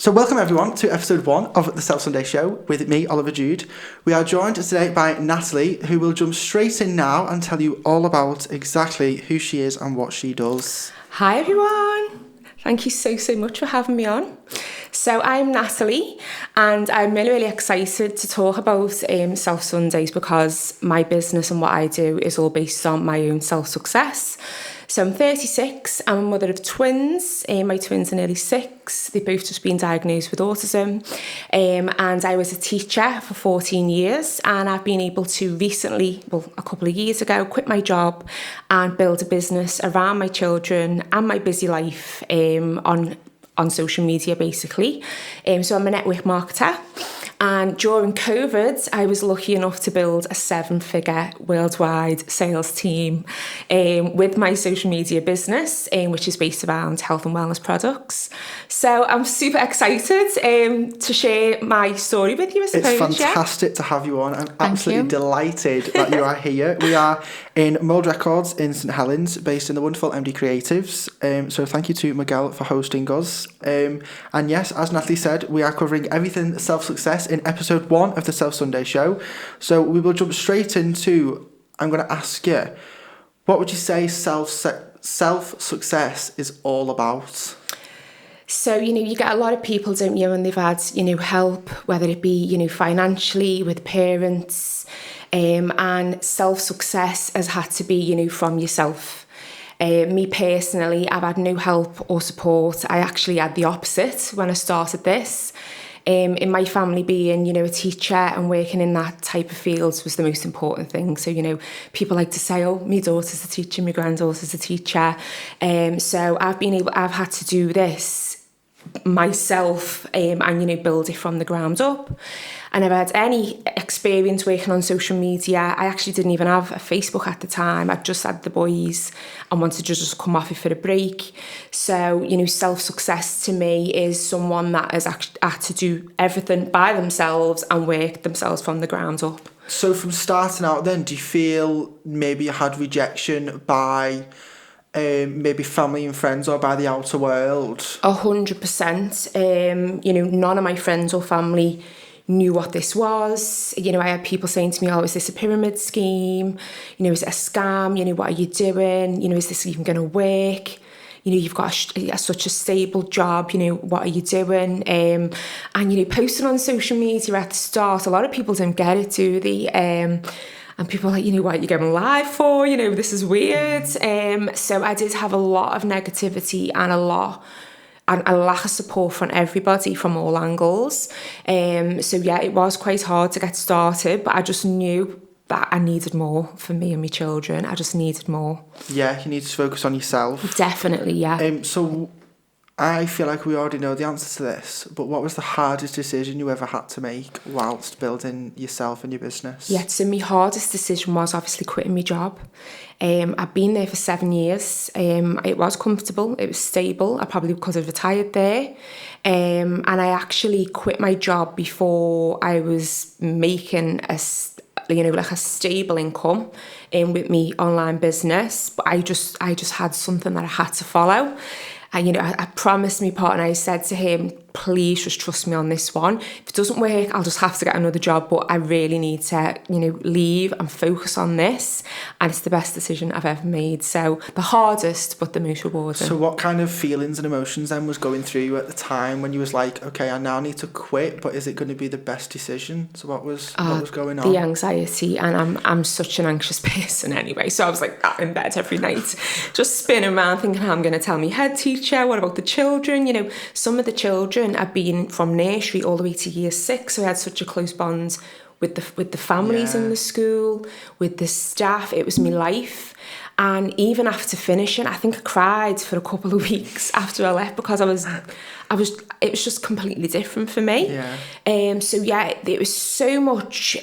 So welcome everyone to episode 1 of the Self-Sundau show with me, Oliver Jude. We are joined today by Natalie, who will jump straight in now and tell you all about exactly who she is and what she does. Hi everyone, thank you so much for having me on. So I'm Natalie and I'm really excited to talk about Self-Sundaus because my business and what I do is all based on my own self-success. So I'm 36, I'm a mother of twins, my twins are nearly 6, they've both just been diagnosed with autism, and I was a teacher for 14 years and I've been able to recently, a couple of years ago, quit my job and build a business around my children and my busy life on social media basically. So I'm a network marketer. And during COVID, I was lucky enough to build a 7-figure worldwide sales team with my social media business, which is based around health and wellness products. So I'm super excited to share my story with you, I suppose. It's fantastic to have you on. I'm absolutely delighted that you are here. We are in Mould Records in St Helens, based in the wonderful MD Creatives. So thank you to Miguel for hosting us. And yes, as Natalie said, we are covering everything self-success in episode 1 of the Self-Sundau show. So we will jump straight into, I'm going to ask you, what would you say self-success is all about? So, you get a lot of people, don't you, and they've had, help, whether it be, financially, with parents, and self-success has had to be, from yourself. Me personally, I've had no help or support. I actually had the opposite when I started this. In my family, being, a teacher and working in that type of fields was the most important thing. So, people like to say, oh, my daughter's a teacher, my granddaughter's a teacher. So I've had to do this myself and build it from the ground up. I never had any experience working on social media. I actually didn't even have a Facebook at the time. I just had the boys and wanted to just come off it for a break. So, self-success to me is someone that has actually had to do everything by themselves and work themselves from the ground up. So from starting out then, do you feel maybe you had rejection by maybe family and friends or by the outer world? 100%. None of my friends or family knew what this was. I had people saying to me, oh, is this a pyramid scheme? Is it a scam? What are you doing? Is this even going to work? You've got such a stable job, what are you doing? And, posting on social media at the start, a lot of people don't get it, do they? And people are like, what are you going live for? This is weird. So I did have a lot of negativity and a lack of support from everybody from all angles. So yeah, it was quite hard to get started, but I just knew that I needed more for me and my children. I just needed more. Yeah, you need to focus on yourself. Definitely, yeah. So I feel like we already know the answer to this, but what was the hardest decision you ever had to make whilst building yourself and your business? Yeah, so my hardest decision was obviously quitting my job. I've been there for 7 years. It was comfortable, it was stable. I probably could have retired there. And I actually quit my job before I was making a stable income with me online business. But I just had something that I had to follow. And, I promised my partner, I said to him, please just trust me on this one. If it doesn't work, I'll just have to get another job, but I really need to, leave and focus on this. And it's the best decision I've ever made. So the hardest, but the most rewarding. So what kind of feelings and emotions then was going through you at the time when you was like, okay, I now need to quit, but is it going to be the best decision? So what was going on? The anxiety, and I'm such an anxious person anyway. So I was like in bed every night, just spinning around thinking how I'm going to tell my head teacher, what about the children? Some of the children have been from nursery all the way to year 6, so I had such a close bond with the families in the school, with the staff. It was my life. And even after finishing, I think I cried for a couple of weeks after I left because it was just completely different for me. So yeah, it was so much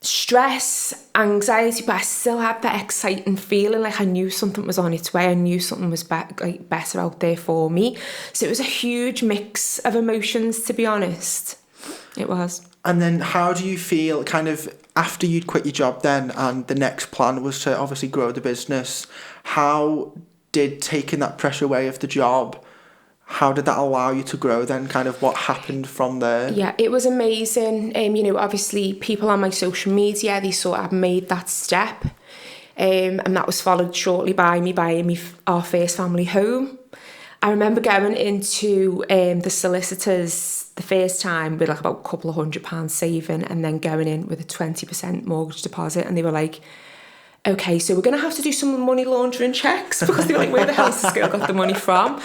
stress, anxiety, but I still had that exciting feeling, like I knew something was on its way. I knew something was better out there for me. So it was a huge mix of emotions, to be honest. It was. And then how do you feel kind of after you'd quit your job then and the next plan was to obviously grow the business? How did taking that pressure away of the job, how did that allow you to grow then? Kind of what happened from there? Yeah, it was amazing. You know, obviously people on my social media, they saw I'd made that step. And that was followed shortly by me buying our first family home. I remember going into the solicitors the first time with like about a couple of £100 saving, and then going in with a 20% mortgage deposit, and they were like, okay, so we're going to have to do some money laundering checks, because they were like, where the hell's this girl got the money from?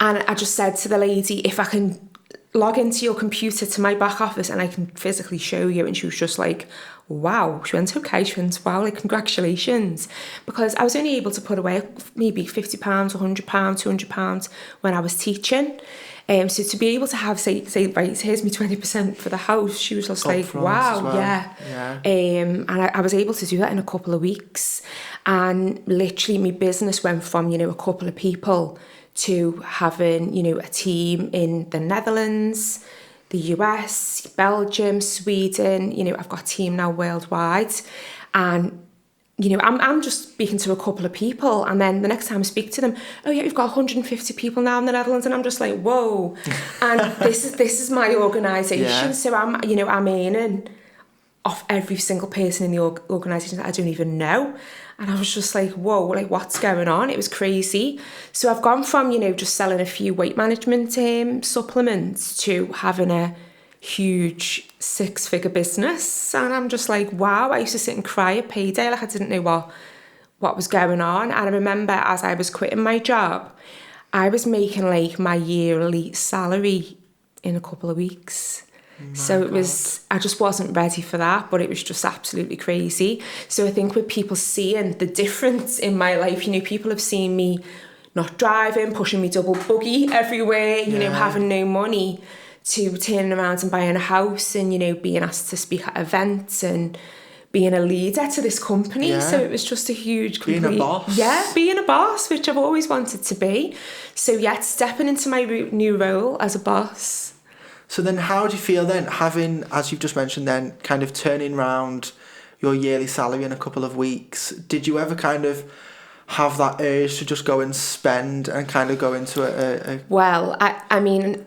And I just said to the lady, if I can log into your computer to my back office and I can physically show you. And she was just like, wow. She went, okay. She went, wow, like, congratulations. Because I was only able to put away maybe £50, £100, £200 when I was teaching. So to be able to have, say, right, here's me 20% for the house, she was just like, wow, well. Yeah. And I was able to do that in a couple of weeks. And literally my business went from, you know, a couple of people to having, you know, a team in the Netherlands, the US, Belgium, Sweden. You know, I've got a team now worldwide. And, you know, I'm just speaking to a couple of people, and then the next time I speak to them, oh yeah, we've got 150 people now in the Netherlands, and I'm just like, whoa. And this is my organisation. Yeah. So I'm earning off every single person in the organisation that I don't even know. And I was just like, whoa, like, what's going on? It was crazy. So I've gone from, you know, just selling a few weight management supplements to having a huge 6-figure business. And I'm just like, wow. I used to sit and cry at payday, like I didn't know what was going on. And I remember as I was quitting my job, I was making like my yearly salary in a couple of weeks. So it was, I just wasn't ready for that, but it was just absolutely crazy. So I think with people seeing the difference in my life, you know, people have seen me not driving, pushing me double buggy everywhere, you know, having no money, to turning around and buying a house and, you know, being asked to speak at events and being a leader to this company. Yeah. So it was just a huge being a boss. Yeah, being a boss, which I've always wanted to be. So yeah, stepping into my new role as a boss. So then how do you feel then, having, as you've just mentioned then, kind of turning around your yearly salary in a couple of weeks? Did you ever kind of have that urge to just go and spend and kind of go into a... Well, I mean,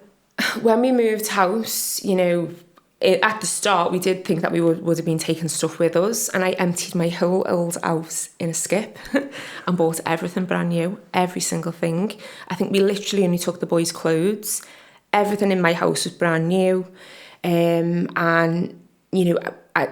when we moved house, you know, at the start, we did think that we would have been taking stuff with us, and I emptied my whole old house in a skip and bought everything brand new, every single thing. I think we literally only took the boys' clothes. Everything in my house was brand new, and, you know,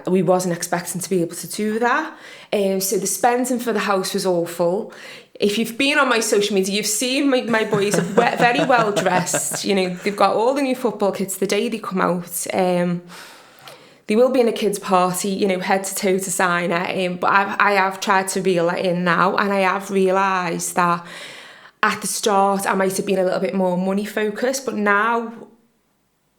we wasn't expecting to be able to do that. So the spending for the house was awful. If you've been on my social media, you've seen my boys are very well dressed. You know, they've got all the new football kits the day they come out. They will be in a kids' party, you know, head to toe designer. But I have tried to reel it in now, and I have realised that at the start, I might have been a little bit more money focused, but now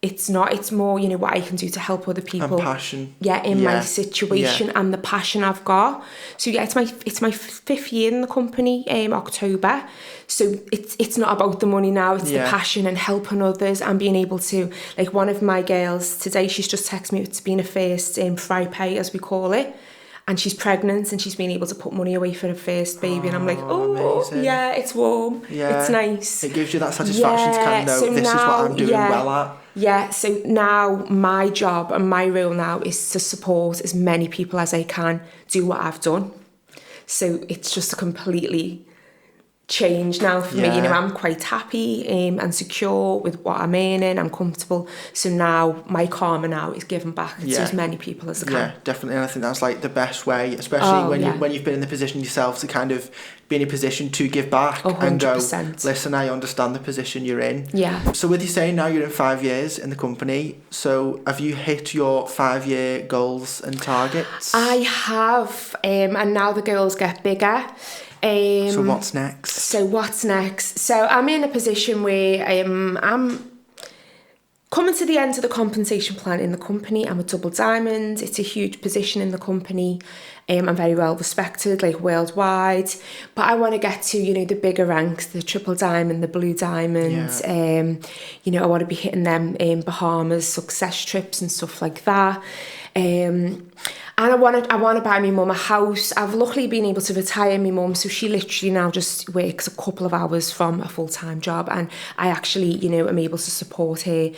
it's not. It's more, you know, what I can do to help other people. And passion. Yeah, in my situation and the passion I've got. So yeah, it's my 5th year in the company, October. So it's not about the money now. It's the passion and helping others and being able to, like, one of my girls today, she's just texted me, it's been a first fry pay, as we call it. And she's pregnant and she's been able to put money away for her first baby. And I'm like, amazing. Yeah, it's warm. Yeah. It's nice. It gives you that satisfaction to kind of know this is what I'm doing well at. Yeah, so now my job and my role now is to support as many people as I can do what I've done. So it's just a completely change now for me. You know, I'm quite happy and secure with what I'm earning. I'm comfortable. So now my karma now is giving back to as many people as I can. Yeah, definitely. And I think that's like the best way, especially when you've been in the position yourself to kind of be in a position to give back 100%. And go, listen, I understand the position you're in. Yeah. So with you saying now you're in 5 years in the company, so have you hit your 5-year goals and targets? I have, and now the goals get bigger. So what's next? So I'm in a position where I'm coming to the end of the compensation plan in the company. I'm a double diamond. It's a huge position in the company. I'm very well respected, like, worldwide. But I want to get to, you know, the bigger ranks, the triple diamond, the blue diamond. Yeah. You know, I want to be hitting them in Bahamas success trips and stuff like that. And I want to buy my mum a house. I've luckily been able to retire my mum, so she literally now just works a couple of hours from a full-time job, and I actually, am able to support her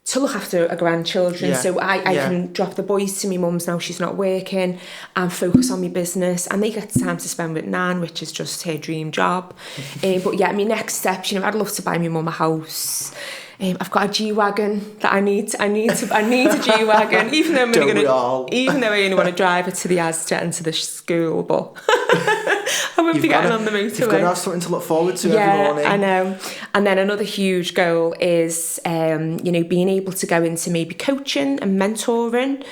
to look after her grandchildren. So I can drop the boys to my mum's now she's not working and focus on my business, and they get time to spend with Nan, which is just her dream job. But yeah, my next steps, I'd love to buy my mum a house. I've got a G-Wagon that I need a G-Wagon, even though I only want to drive it to the Asda and to the school, but I won't be getting on the motorway. You've got to have something to look forward to every morning. I know. And then another huge goal is, being able to go into maybe coaching and mentoring,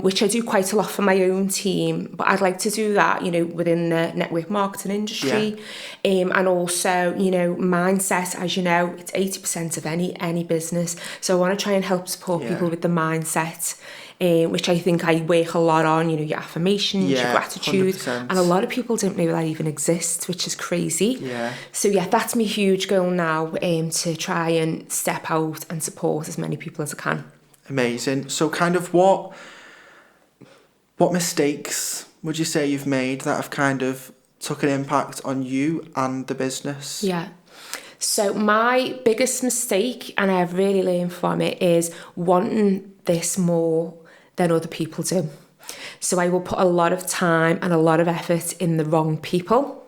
which I do quite a lot for my own team, but I'd like to do that, within the network marketing industry. And also, mindset, as you know, it's 80% of any business. So I want to try and help support people with the mindset, which I think I work a lot on, your affirmations, your gratitude. 100%. And a lot of people don't know that even exists, which is crazy. Yeah. So that's my huge goal now, to try and step out and support as many people as I can. Amazing. So kind of what mistakes would you say you've made that have kind of took an impact on you and the business? Yeah. So my biggest mistake, and I've really learned from it, is wanting this more than other people do. So I will put a lot of time and a lot of effort in the wrong people,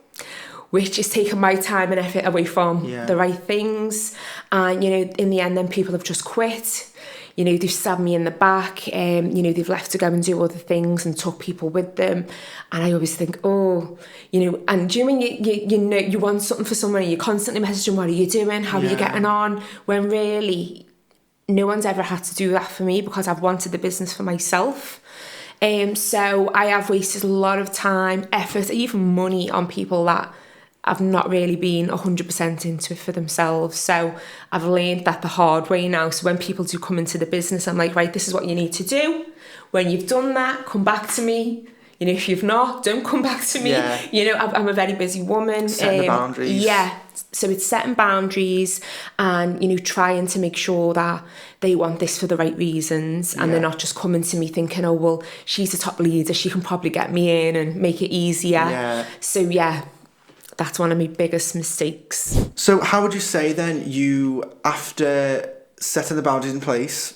which is taking my time and effort away from the right things. And, in the end, then people have just quit. They've stabbed me in the back, they've left to go and do other things and took people with them. And I always think, and do you mean you want something for someone and you're constantly messaging, what are you doing? How are you getting on? When really, no one's ever had to do that for me because I've wanted the business for myself. So I have wasted a lot of time, effort, even money on people that I've not really been 100% into it for themselves. So I've learned that the hard way now. So when people do come into the business, I'm like, right, this is what you need to do. When you've done that, come back to me. If you've not, don't come back to me. I'm a very busy woman. Setting the boundaries. Yeah. So it's setting boundaries and, trying to make sure that they want this for the right reasons and they're not just coming to me thinking, oh, well, she's the top leader. She can probably get me in and make it easier. Yeah. So, that's one of my biggest mistakes. So how would you say then after setting the boundaries in place,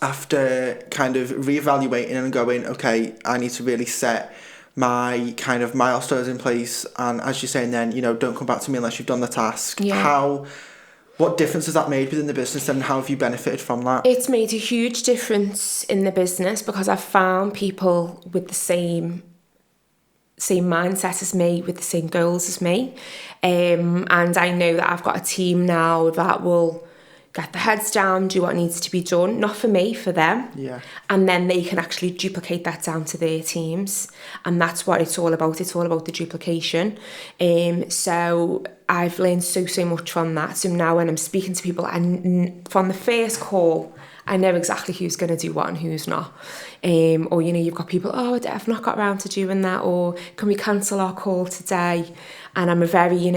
after kind of reevaluating and going, okay, I need to really set my kind of milestones in place, and as you're saying then, don't come back to me unless you've done the task. What difference has that made within the business and how have you benefited from that? It's made a huge difference in the business because I've found people with the same mindset as me, with the same goals as me. And I know that I've got a team now that will get their heads down, do what needs to be done, not for me, for them. Yeah. And then they can actually duplicate that down to their teams. And that's what it's all about. It's all about the duplication. So I've learned so much from that. So now when I'm speaking to people, and from the first call, I know exactly who's going to do what and who's not. Or, you've got people, I've not got around to doing that, or can we cancel our call today? And I'm a very,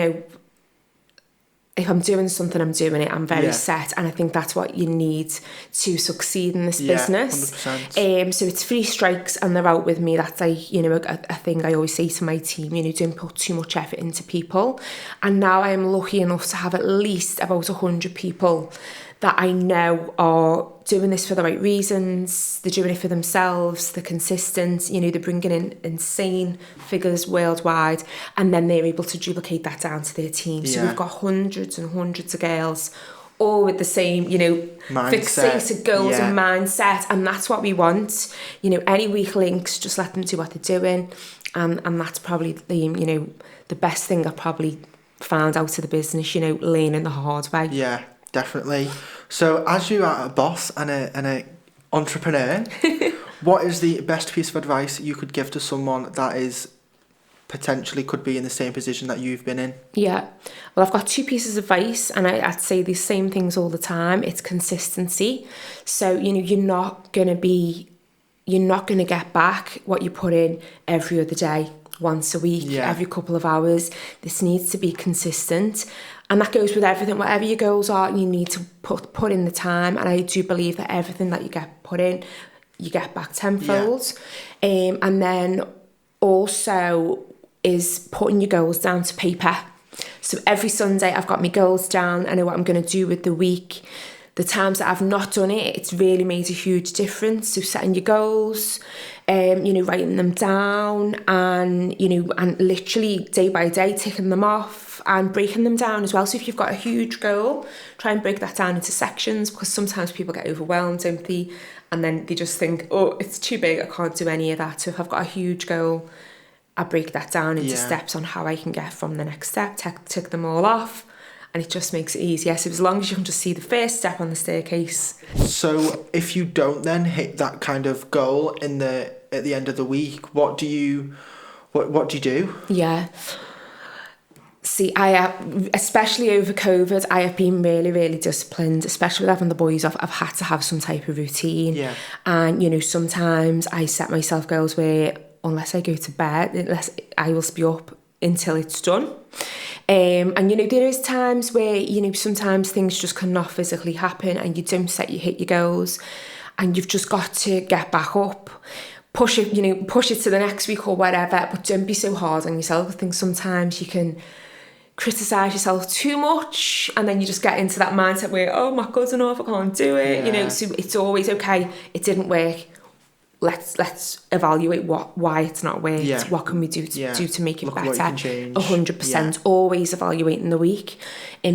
if I'm doing something, I'm doing it. I'm very set. And I think that's what you need to succeed in this business. 100%. So it's 3 strikes and they're out with me. That's a thing I always say to my team, don't put too much effort into people. And now I am lucky enough to have at least about 100 people that I know are doing this for the right reasons, they're doing it for themselves, they're consistent, they're bringing in insane figures worldwide, and then they're able to duplicate that down to their team. So we've got hundreds and hundreds of girls, all with the same, fixated goals and mindset, and that's what we want. Any weak links, just let them do what they're doing, and that's probably the best thing I probably found out of the business, learning the hard way. Yeah. Definitely. So as you are a boss and a entrepreneur, what is the best piece of advice you could give to someone that is potentially could be in the same position that you've been in? Yeah. Well, I've got 2 pieces of advice and I'd say these same things all the time. It's consistency. So, you're not going to get back what you put in every other day, once a week, every couple of hours. This needs to be consistent. And that goes with everything. Whatever your goals are, you need to put in the time. And I do believe that everything that you get put in you get back tenfold. And then also is putting your goals down to paper. So every Sunday I've got my goals down. I know what I'm going to do with the week. The times that I've not done it, it's really made a huge difference. So setting your goals, writing them down and literally day by day ticking them off and breaking them down as well. So if you've got a huge goal, try and break that down into sections, because sometimes people get overwhelmed, don't they? And then they just think, oh, it's too big, I can't do any of that. So if I've got a huge goal, I break that down into steps on how I can get from the next step, tick them all off. And it just makes it easier. So as long as you can just see the first step on the staircase. So if you don't then hit that kind of goal at the end of the week, what do you do? Yeah. See, I have, especially over COVID, I have been really, really disciplined, especially with having the boys off. I've had to have some type of routine. Yeah. And, sometimes I set myself goals where unless I go to bed, I will be up until it's done. And there is times where sometimes things just cannot physically happen and you don't hit your goals, and you've just got to get back up, push it to the next week or whatever, but don't be so hard on yourself. I think sometimes you can criticize yourself too much and then you just get into that mindset where, oh, I'm not good enough, I can't do it. So it's always okay, it didn't work. Let's evaluate why it's not worked. Yeah. What can we do to make it better? 100%. Always evaluating the week.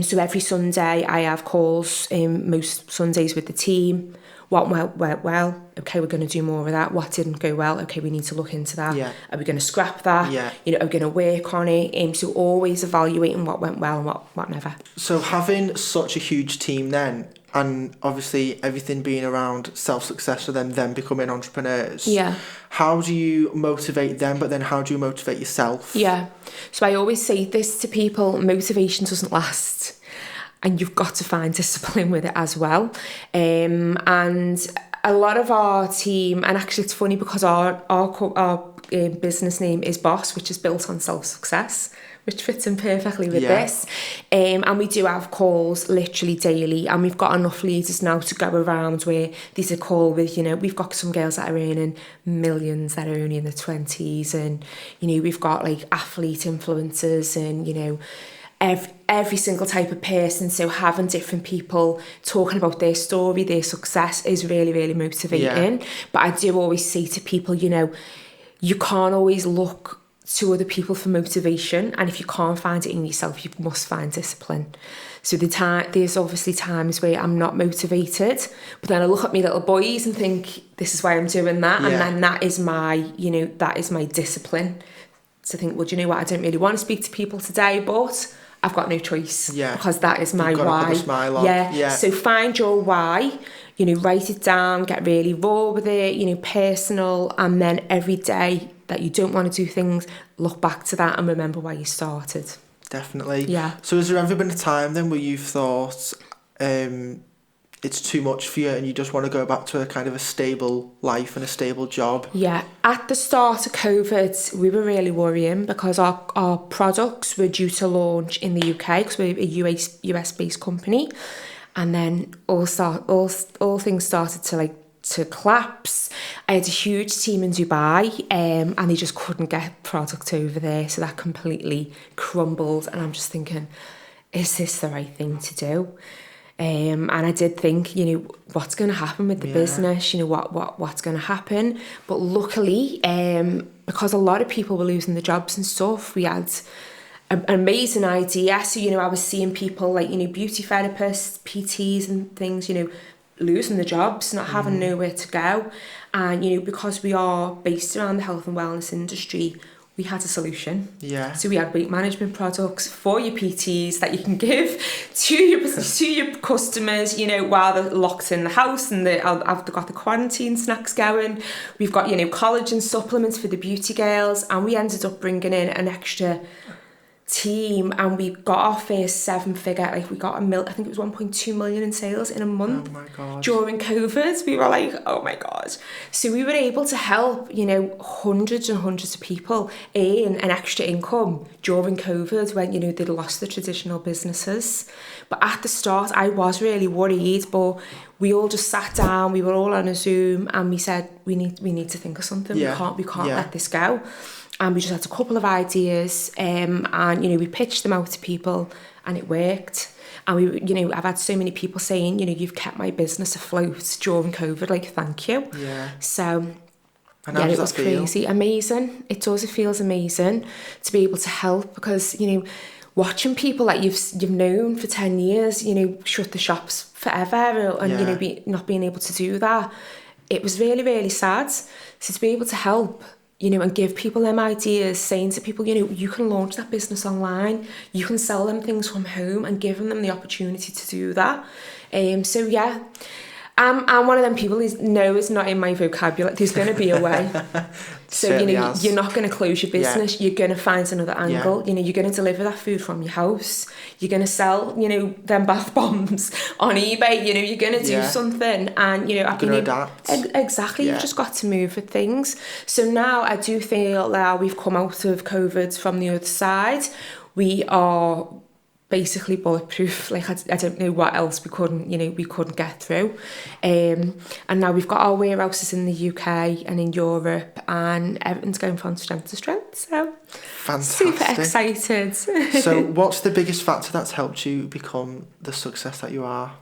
So every Sunday I have calls. Most Sundays with the team. What went well? Okay, we're going to do more of that. What didn't go well? Okay, we need to look into that. Yeah. Are we going to scrap that? Yeah. Are we going to work on it? So always evaluating what went well and what never. So having such a huge team then, and obviously everything being around self-success for them becoming entrepreneurs. Yeah. How do you motivate them, but then how do you motivate yourself? Yeah. So I always say this to people, motivation doesn't last. And you've got to find discipline with it as well. And a lot of our team, and actually it's funny because our business name is Boss, which is built on self-success, which fits in perfectly with this. And we do have calls literally daily, and we've got enough leaders now to go around where there's a call with, we've got some girls that are earning millions that are only in their 20s, and, we've got like athlete influencers and, every single type of person. So having different people talking about their story, their success is really, really motivating. Yeah. But I do always say to people, you can't always look to other people for motivation, and if you can't find it in yourself, you must find discipline. So there's obviously times where I'm not motivated, but then I look at my little boys and think, this is why I'm doing that. Yeah. And then that is my discipline. So think, well, do you know what? I don't really want to speak to people today, but I've got no choice. Yeah. Because that is my why. Put a smile on. Yeah. So find your why, write it down, get really raw with it, personal, and then every day that you don't want to do things, look back to that and remember why you started. Definitely. Yeah. So has there ever been a time then where you've thought it's too much for you and you just want to go back to a kind of a stable life and a stable job? Yeah. At the start of COVID, we were really worrying because our products were due to launch in the UK because we're a US-based company. And then all things started to collapse. I had a huge team in Dubai and they just couldn't get product over there. So that completely crumbled. And I'm just thinking, is this the right thing to do? And I did think, what's going to happen with the business? What's going to happen? But luckily, because a lot of people were losing their jobs and stuff, we had an amazing idea. So, I was seeing people like, beauty therapists, PTs and things, losing their jobs, not having nowhere to go. And, because we are based around the health and wellness industry, we had a solution. Yeah. So we had weight management products for your PTs that you can give to your customers, while they're locked in the house and I've got the quarantine snacks going. We've got, collagen supplements for the beauty girls, and we ended up bringing in an extra team, and we got our first 7-figure, like we got I think it was 1.2 million in sales in a month. Oh my God. During COVID. We were like, oh my God. So we were able to help, you know, hundreds and hundreds of people earn an extra income during COVID when, you know, they'd lost their traditional businesses. But at the start, I was really worried, but we all just sat down, we were all on a Zoom, and we said, we need to think of something. Yeah. We can't let this go. And we just had a couple of ideas, and, you know, we pitched them out to people, and it worked. And we, you know, I've had so many people saying, you know, you've kept my business afloat during COVID, like, thank you. Yeah. So, and yeah, it was crazy. Amazing. It does, it feels amazing to be able to help, because, you know, watching people that you've known for 10 years, you know, shut the shops forever, and, you know, not being able to do that, it was really, really sad. So to be able to help, you know, and give people them ideas, saying to people, you know, you can launch that business online, you can sell them things from home, and giving them the opportunity to do that. So yeah, I'm one of them people who's no, it's not in my vocabulary. There's going to be a way. So, you know, you're not going to close your business. Yeah. You're going to find another angle. Yeah. You know, you're going to deliver that food from your house. You're going to sell, you know, them bath bombs on eBay. You know, you're going to do something. And, you know, I've been adapt. Exactly. You've just got to move with things. So now I do feel that we've come out of COVID from the other side. We are basically bulletproof. Like, I don't know what else we couldn't get through. And now we've got our warehouses in the UK and in Europe, and everything's going from strength to strength. So fantastic. Super excited. So what's the biggest factor that's helped you become the success that you are?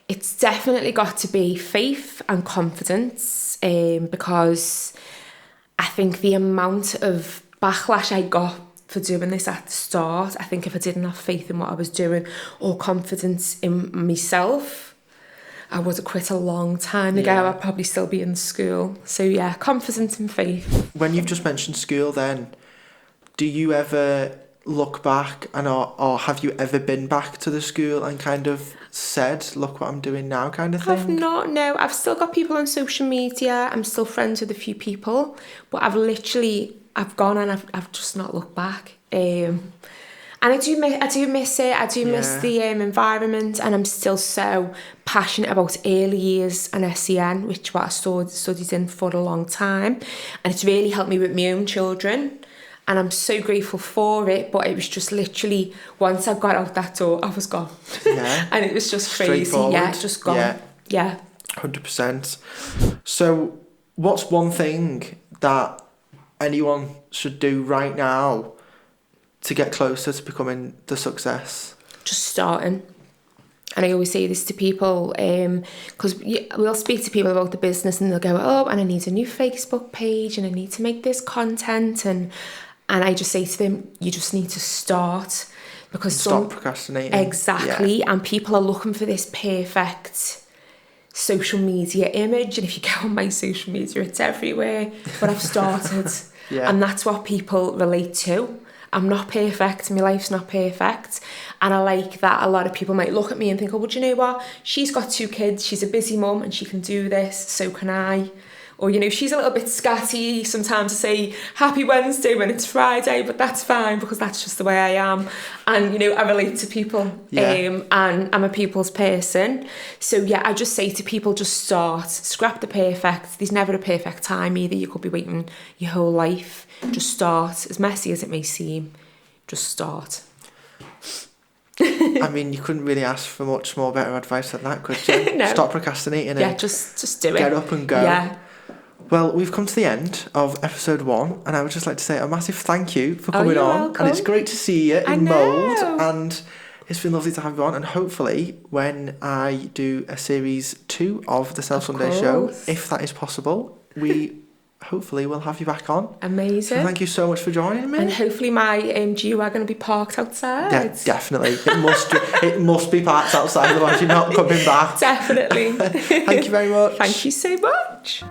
It's definitely got to be faith and confidence, because I think the amount of backlash I got for doing this at the start, I think if I didn't have faith in what I was doing or confidence in myself, I would have quit a long time ago. I'd probably still be in school. So yeah, confidence and faith. When you've just mentioned school then, do you ever look back and or have you ever been back to the school and kind of said, look what I'm doing now kind of thing? I've not, no. I've still got people on social media. I'm still friends with a few people, but I've gone and I've just not looked back. And I do miss it. I do miss the environment, and I'm still so passionate about early years and SEN, which what I studied in for a long time, and it's really helped me with my own children, and I'm so grateful for it. But it was just literally, once I got out that door, I was gone. Yeah. And it was just crazy. Yeah, just gone. Yeah. 100%. So what's one thing that anyone should do right now to get closer to becoming the success? Just starting. And I always say this to people, because we'll speak to people about the business and they'll go, oh, and I need a new Facebook page and I need to make this content, and I just say to them, you just need to start, because stop procrastinating. Exactly. And people are looking for this perfect social media image, and if you go on my social media, it's everywhere. But I've started. And that's what people relate to. I'm not perfect, my life's not perfect, and I like that a lot of people might look at me and think, oh, well, do you know what, she's got 2 kids, she's a busy mum and she can do this, so can I. Or, you know, she's a little bit scatty sometimes to say happy Wednesday when it's Friday, but that's fine because that's just the way I am. And, you know, I relate to people, and I'm a people's person. So, yeah, I just say to people, just start. Scrap the perfect. There's never a perfect time either. You could be waiting your whole life. Just start. As messy as it may seem, just start. I mean, you couldn't really ask for much more better advice than that, could you? No. Stop procrastinating. Yeah, just do it. Get up and go. Yeah. Well, we've come to the end of episode 1, and I would just like to say a massive thank you for coming on. Welcome. And it's great to see you in mould, and it's been lovely to have you on. And hopefully, when I do a series 2 of the Self-Sundau show, if that is possible, we hopefully will have you back on. Amazing. So thank you so much for joining me. And hopefully my G-Wagon will be parked outside. Definitely. It must be parked outside, otherwise you're not coming back. Definitely. Thank you very much. Thank you so much.